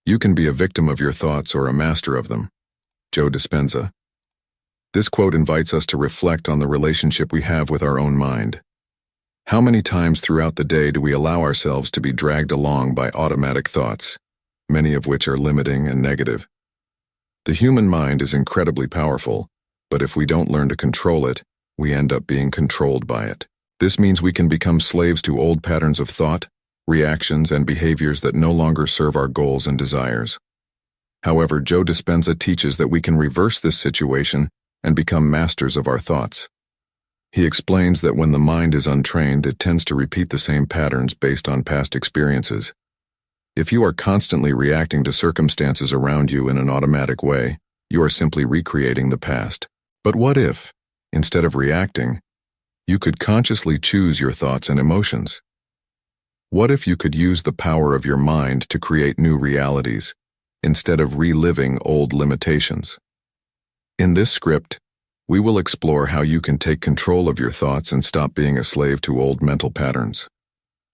You can be a victim of your thoughts or a master of them. Joe Dispenza. This quote invites us to reflect on the relationship we have with our own mind. How many times throughout the day do we allow ourselves to be dragged along by automatic thoughts, many of which are limiting and negative? The human mind is incredibly powerful, but if we don't learn to control it, we end up being controlled by it. This means we can become slaves to old patterns of thought, reactions, and behaviors that no longer serve our goals and desires. However, Joe Dispenza teaches that we can reverse this situation and become masters of our thoughts. He explains that when the mind is untrained, it tends to repeat the same patterns based on past experiences. If you are constantly reacting to circumstances around you in an automatic way, you are simply recreating the past. But what if, instead of reacting, you could consciously choose your thoughts and emotions? What if you could use the power of your mind to create new realities, instead of reliving old limitations? In this script, we will explore how you can take control of your thoughts and stop being a slave to old mental patterns.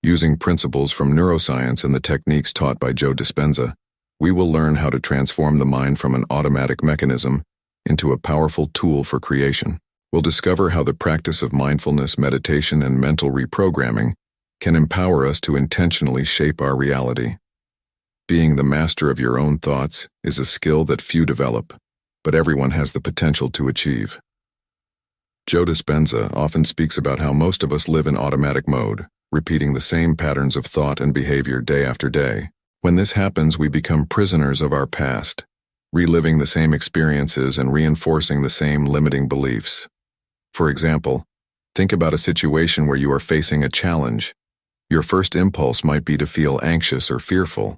Using principles from neuroscience and the techniques taught by Joe Dispenza, we will learn how to transform the mind from an automatic mechanism into a powerful tool for creation. We'll discover how the practice of mindfulness, meditation, and mental reprogramming can empower us to intentionally shape our reality. Being the master of your own thoughts is a skill that few develop, but everyone has the potential to achieve. Joe Dispenza often speaks about how most of us live in automatic mode, repeating the same patterns of thought and behavior day after day. When this happens, we become prisoners of our past, reliving the same experiences and reinforcing the same limiting beliefs. For example, think about a situation where you are facing a challenge. Your first impulse might be to feel anxious or fearful.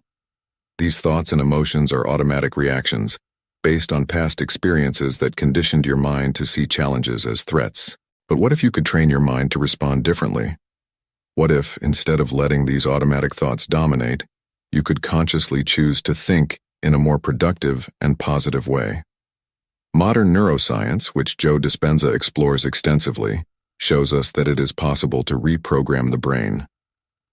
These thoughts and emotions are automatic reactions, based on past experiences that conditioned your mind to see challenges as threats. But what if you could train your mind to respond differently? What if, instead of letting these automatic thoughts dominate, you could consciously choose to think in a more productive and positive way? Modern neuroscience, which Joe Dispenza explores extensively, shows us that it is possible to reprogram the brain.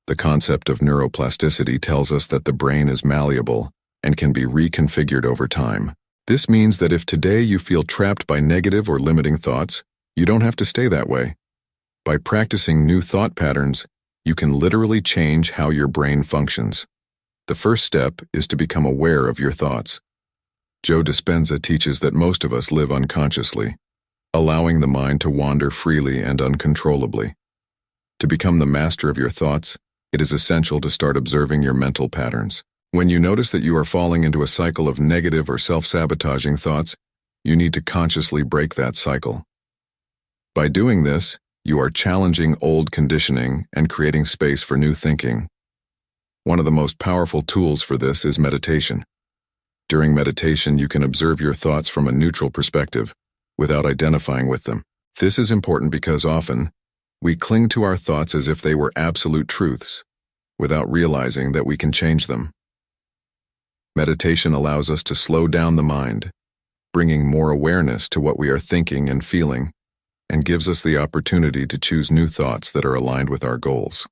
The concept of neuroplasticity tells us that the brain is malleable and can be reconfigured over time. This means that if today you feel trapped by negative or limiting thoughts, you don't have to stay that way. By practicing new thought patterns, you can literally change how your brain functions. The first step is to become aware of your thoughts. Joe Dispenza teaches that most of us live unconsciously, allowing the mind to wander freely and uncontrollably. To become the master of your thoughts, it is essential to start observing your mental patterns. When you notice that you are falling into a cycle of negative or self-sabotaging thoughts, you need to consciously break that cycle. By doing this, you are challenging old conditioning and creating space for new thinking. One of the most powerful tools for this is meditation. During meditation, you can observe your thoughts from a neutral perspective, without identifying with them. This is important because often, we cling to our thoughts as if they were absolute truths, without realizing that we can change them. Meditation allows us to slow down the mind, bringing more awareness to what we are thinking and feeling, and gives us the opportunity to choose new thoughts that are aligned with our goals.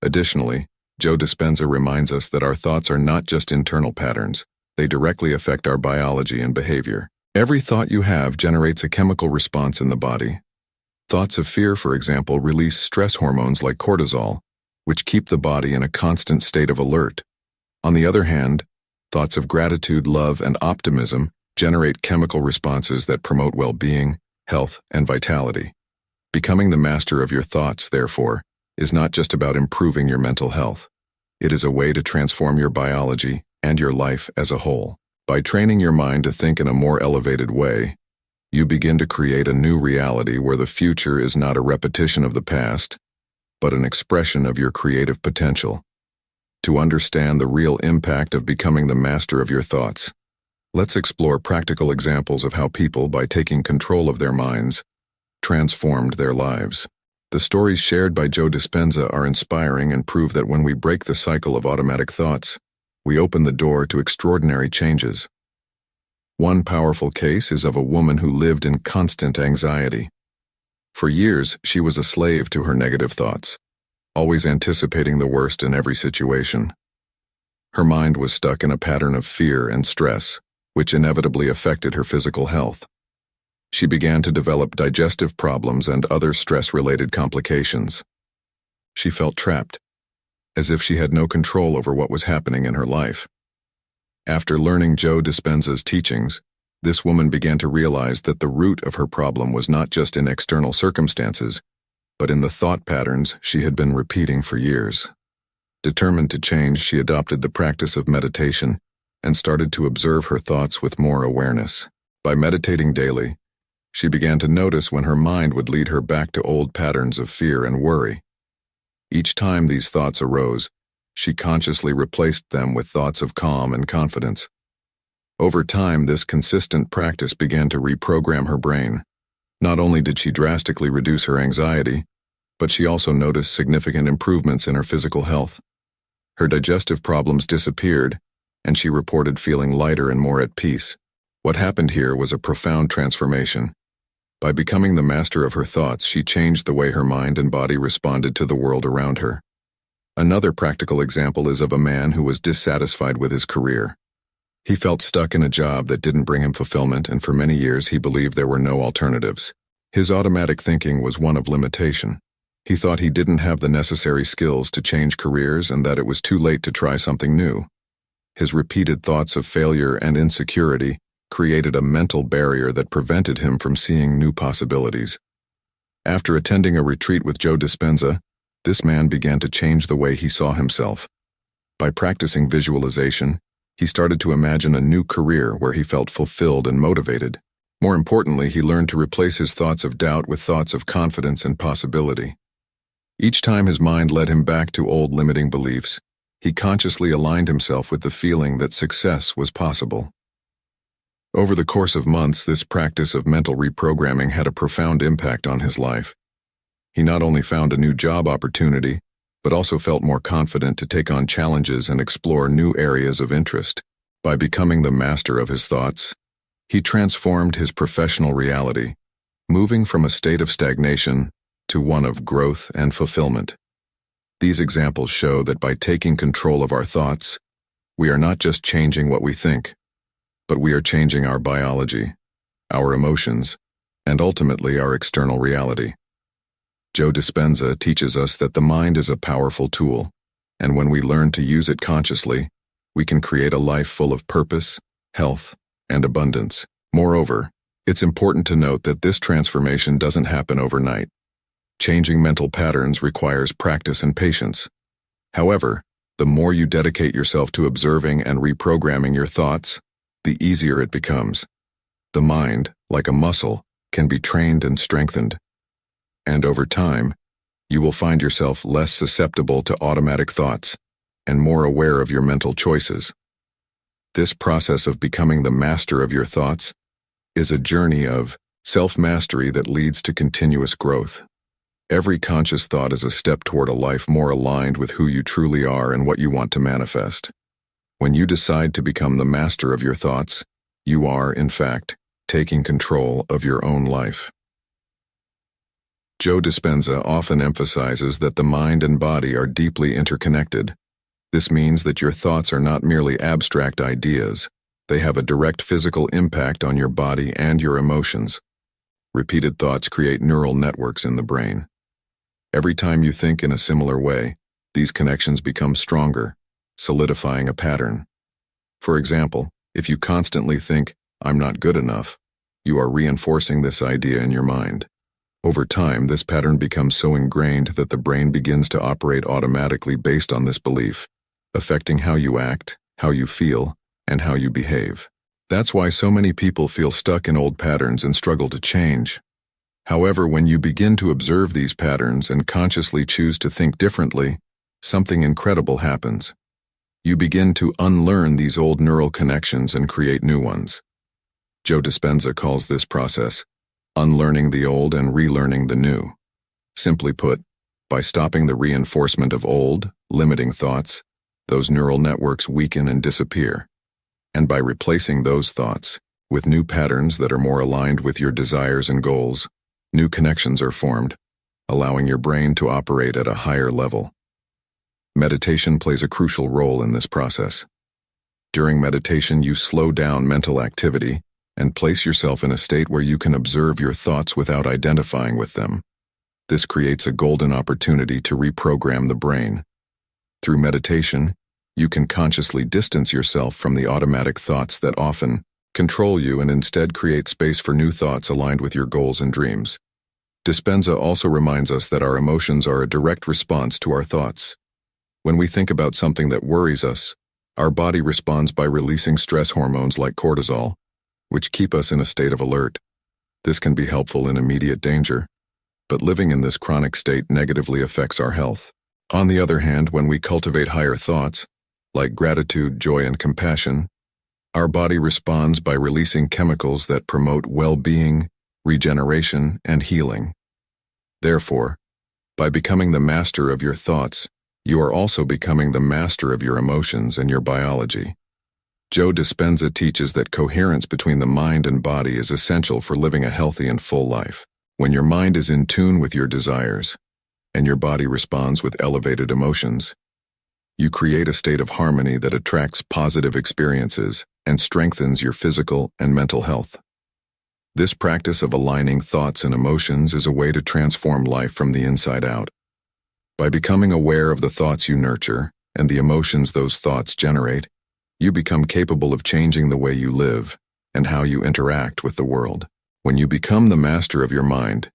Additionally, Joe Dispenza reminds us that our thoughts are not just internal patterns, they directly affect our biology and behavior. Every thought you have generates a chemical response in the body. Thoughts of fear, for example, release stress hormones like cortisol, which keep the body in a constant state of alert. On the other hand, thoughts of gratitude, love, and optimism generate chemical responses that promote well-being, health, and vitality. Becoming the master of your thoughts, therefore, is not just about improving your mental health. It is a way to transform your biology and your life as a whole. By training your mind to think in a more elevated way, you begin to create a new reality where the future is not a repetition of the past, but an expression of your creative potential. To understand the real impact of becoming the master of your thoughts, let's explore practical examples of how people, by taking control of their minds, transformed their lives. The stories shared by Joe Dispenza are inspiring and prove that when we break the cycle of automatic thoughts, we open the door to extraordinary changes. One powerful case is of a woman who lived in constant anxiety. For years, she was a slave to her negative thoughts, always anticipating the worst in every situation. Her mind was stuck in a pattern of fear and stress, which inevitably affected her physical health. She began to develop digestive problems and other stress-related complications. She felt trapped, as if she had no control over what was happening in her life. After learning Joe Dispenza's teachings, this woman began to realize that the root of her problem was not just in external circumstances, but in the thought patterns she had been repeating for years. Determined to change, she adopted the practice of meditation and started to observe her thoughts with more awareness. By meditating daily, she began to notice when her mind would lead her back to old patterns of fear and worry. Each time these thoughts arose, she consciously replaced them with thoughts of calm and confidence. Over time, this consistent practice began to reprogram her brain. Not only did she drastically reduce her anxiety, but she also noticed significant improvements in her physical health. Her digestive problems disappeared, and she reported feeling lighter and more at peace. What happened here was a profound transformation. By becoming the master of her thoughts, she changed the way her mind and body responded to the world around her. Another practical example is of a man who was dissatisfied with his career. He felt stuck in a job that didn't bring him fulfillment, and for many years he believed there were no alternatives. His automatic thinking was one of limitation. He thought he didn't have the necessary skills to change careers and that it was too late to try something new. His repeated thoughts of failure and insecurity created a mental barrier that prevented him from seeing new possibilities. After attending a retreat with Joe Dispenza, this man began to change the way he saw himself. By practicing visualization, he started to imagine a new career where he felt fulfilled and motivated. More importantly, he learned to replace his thoughts of doubt with thoughts of confidence and possibility. Each time his mind led him back to old limiting beliefs, he consciously aligned himself with the feeling that success was possible. Over the course of months, this practice of mental reprogramming had a profound impact on his life. He not only found a new job opportunity, but also felt more confident to take on challenges and explore new areas of interest. By becoming the master of his thoughts, he transformed his professional reality, moving from a state of stagnation to one of growth and fulfillment. These examples show that by taking control of our thoughts, we are not just changing what we think, but we are changing our biology, our emotions, and ultimately our external reality. Joe Dispenza teaches us that the mind is a powerful tool, and when we learn to use it consciously, we can create a life full of purpose, health, and abundance. Moreover, it's important to note that this transformation doesn't happen overnight. Changing mental patterns requires practice and patience. However, the more you dedicate yourself to observing and reprogramming your thoughts, the easier it becomes. The mind, like a muscle, can be trained and strengthened. And over time, you will find yourself less susceptible to automatic thoughts and more aware of your mental choices. This process of becoming the master of your thoughts is a journey of self-mastery that leads to continuous growth. Every conscious thought is a step toward a life more aligned with who you truly are and what you want to manifest. When you decide to become the master of your thoughts, you are, in fact, taking control of your own life. Joe Dispenza often emphasizes that the mind and body are deeply interconnected. This means that your thoughts are not merely abstract ideas. They have a direct physical impact on your body and your emotions. Repeated thoughts create neural networks in the brain. Every time you think in a similar way, these connections become stronger, solidifying a pattern. For example, if you constantly think, "I'm not good enough," you are reinforcing this idea in your mind. Over time, this pattern becomes so ingrained that the brain begins to operate automatically based on this belief, affecting how you act, how you feel, and how you behave. That's why so many people feel stuck in old patterns and struggle to change. However, when you begin to observe these patterns and consciously choose to think differently, something incredible happens. You begin to unlearn these old neural connections and create new ones. Joe Dispenza calls this process unlearning the old and relearning the new. Simply put, by stopping the reinforcement of old, limiting thoughts, those neural networks weaken and disappear. And by replacing those thoughts with new patterns that are more aligned with your desires and goals, new connections are formed, allowing your brain to operate at a higher level. Meditation plays a crucial role in this process. During meditation, you slow down mental activity and place yourself in a state where you can observe your thoughts without identifying with them. This creates a golden opportunity to reprogram the brain. Through meditation, you can consciously distance yourself from the automatic thoughts that often control you and instead create space for new thoughts aligned with your goals and dreams. Dispenza also reminds us that our emotions are a direct response to our thoughts. When we think about something that worries us, our body responds by releasing stress hormones like cortisol, which keep us in a state of alert. This can be helpful in immediate danger, but living in this chronic state negatively affects our health. On the other hand, when we cultivate higher thoughts, like gratitude, joy, and compassion, our body responds by releasing chemicals that promote well-being, regeneration, and healing. Therefore, by becoming the master of your thoughts, you are also becoming the master of your emotions and your biology. Joe Dispenza teaches that coherence between the mind and body is essential for living a healthy and full life. When your mind is in tune with your desires, and your body responds with elevated emotions, you create a state of harmony that attracts positive experiences and strengthens your physical and mental health. This practice of aligning thoughts and emotions is a way to transform life from the inside out. By becoming aware of the thoughts you nurture and the emotions those thoughts generate, you become capable of changing the way you live and how you interact with the world. When you become the master of your mind,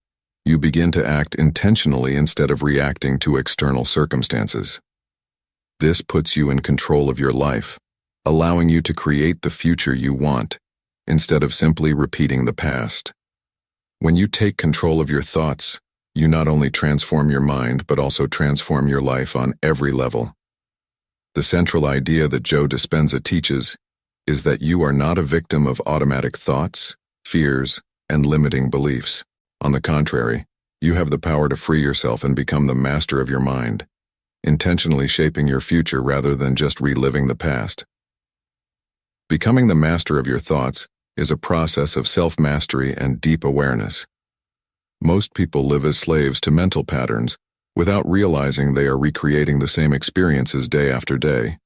you begin to act intentionally instead of reacting to external circumstances. This puts you in control of your life, allowing you to create the future you want, instead of simply repeating the past. When you take control of your thoughts, you not only transform your mind but also transform your life on every level. The central idea that Joe Dispenza teaches is that you are not a victim of automatic thoughts, fears, and limiting beliefs. On the contrary, you have the power to free yourself and become the master of your mind, intentionally shaping your future rather than just reliving the past. Becoming the master of your thoughts is a process of self-mastery and deep awareness. Most people live as slaves to mental patterns without realizing they are recreating the same experiences day after day.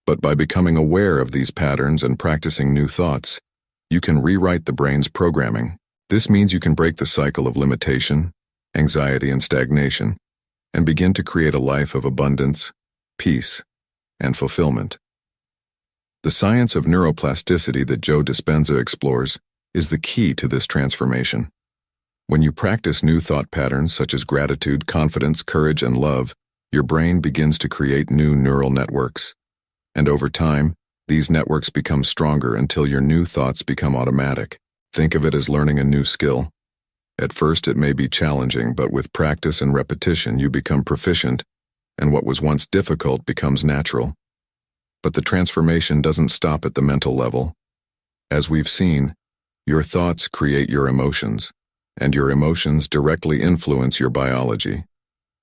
But by becoming aware of these patterns and practicing new thoughts, you can rewrite the brain's programming. This means you can break the cycle of limitation, anxiety, and stagnation, and begin to create a life of abundance, peace, and fulfillment. The science of neuroplasticity that Joe Dispenza explores is the key to this transformation. When you practice new thought patterns such as gratitude, confidence, courage, and love, your brain begins to create new neural networks. And over time, these networks become stronger until your new thoughts become automatic. Think of it as learning a new skill. At first it may be challenging, but with practice and repetition you become proficient, and what was once difficult becomes natural. But the transformation doesn't stop at the mental level. As we've seen, your thoughts create your emotions, and your emotions directly influence your biology.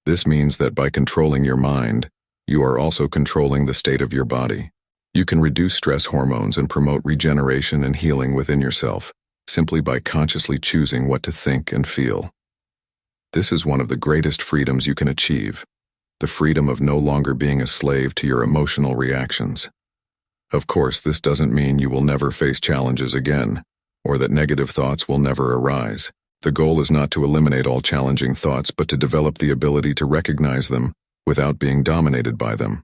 This means that by controlling your mind, you are also controlling the state of your body. You can reduce stress hormones and promote regeneration and healing within yourself, simply by consciously choosing what to think and feel. This is one of the greatest freedoms you can achieve, the freedom of no longer being a slave to your emotional reactions. Of course, this doesn't mean you will never face challenges again, or that negative thoughts will never arise. The goal is not to eliminate all challenging thoughts, but to develop the ability to recognize them without being dominated by them.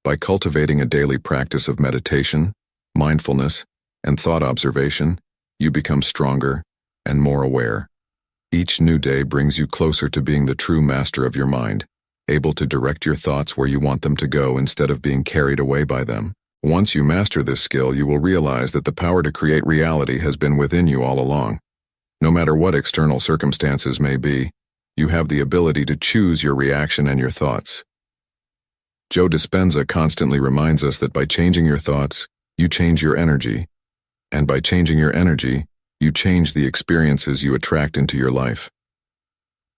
By cultivating a daily practice of meditation, mindfulness, and thought observation, you become stronger and more aware. Each new day brings you closer to being the true master of your mind, able to direct your thoughts where you want them to go instead of being carried away by them. Once you master this skill, you will realize that the power to create reality has been within you all along. No matter what external circumstances may be, you have the ability to choose your reaction and your thoughts. Joe Dispenza constantly reminds us that by changing your thoughts, you change your energy, and by changing your energy, you change the experiences you attract into your life.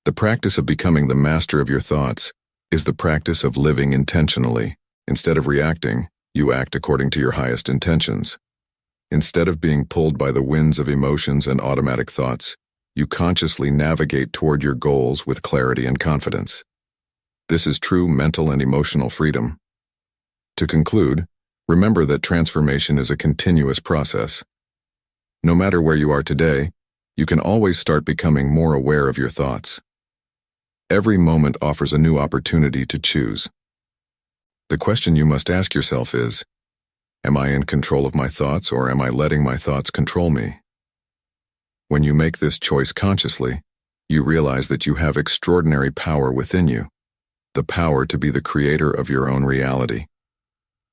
The practice of becoming the master of your thoughts is the practice of living intentionally. Instead of reacting, you act according to your highest intentions. Instead of being pulled by the winds of emotions and automatic thoughts, you consciously navigate toward your goals with clarity and confidence. This is true mental and emotional freedom. To conclude, remember that transformation is a continuous process. No matter where you are today, you can always start becoming more aware of your thoughts. Every moment offers a new opportunity to choose. The question you must ask yourself is, am I in control of my thoughts, or am I letting my thoughts control me? When you make this choice consciously, you realize that you have extraordinary power within you, the power to be the creator of your own reality.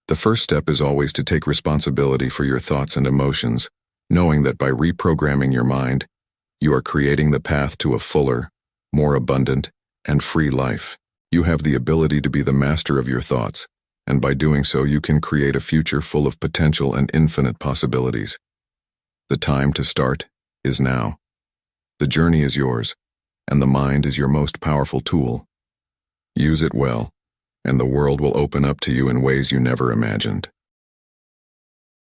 The first step is always to take responsibility for your thoughts and emotions, knowing that by reprogramming your mind, you are creating the path to a fuller, more abundant, and free life. You have the ability to be the master of your thoughts, and by doing so you can create a future full of potential and infinite possibilities. The time to start is now. The journey is yours, and the mind is your most powerful tool. Use it well, and the world will open up to you in ways you never imagined.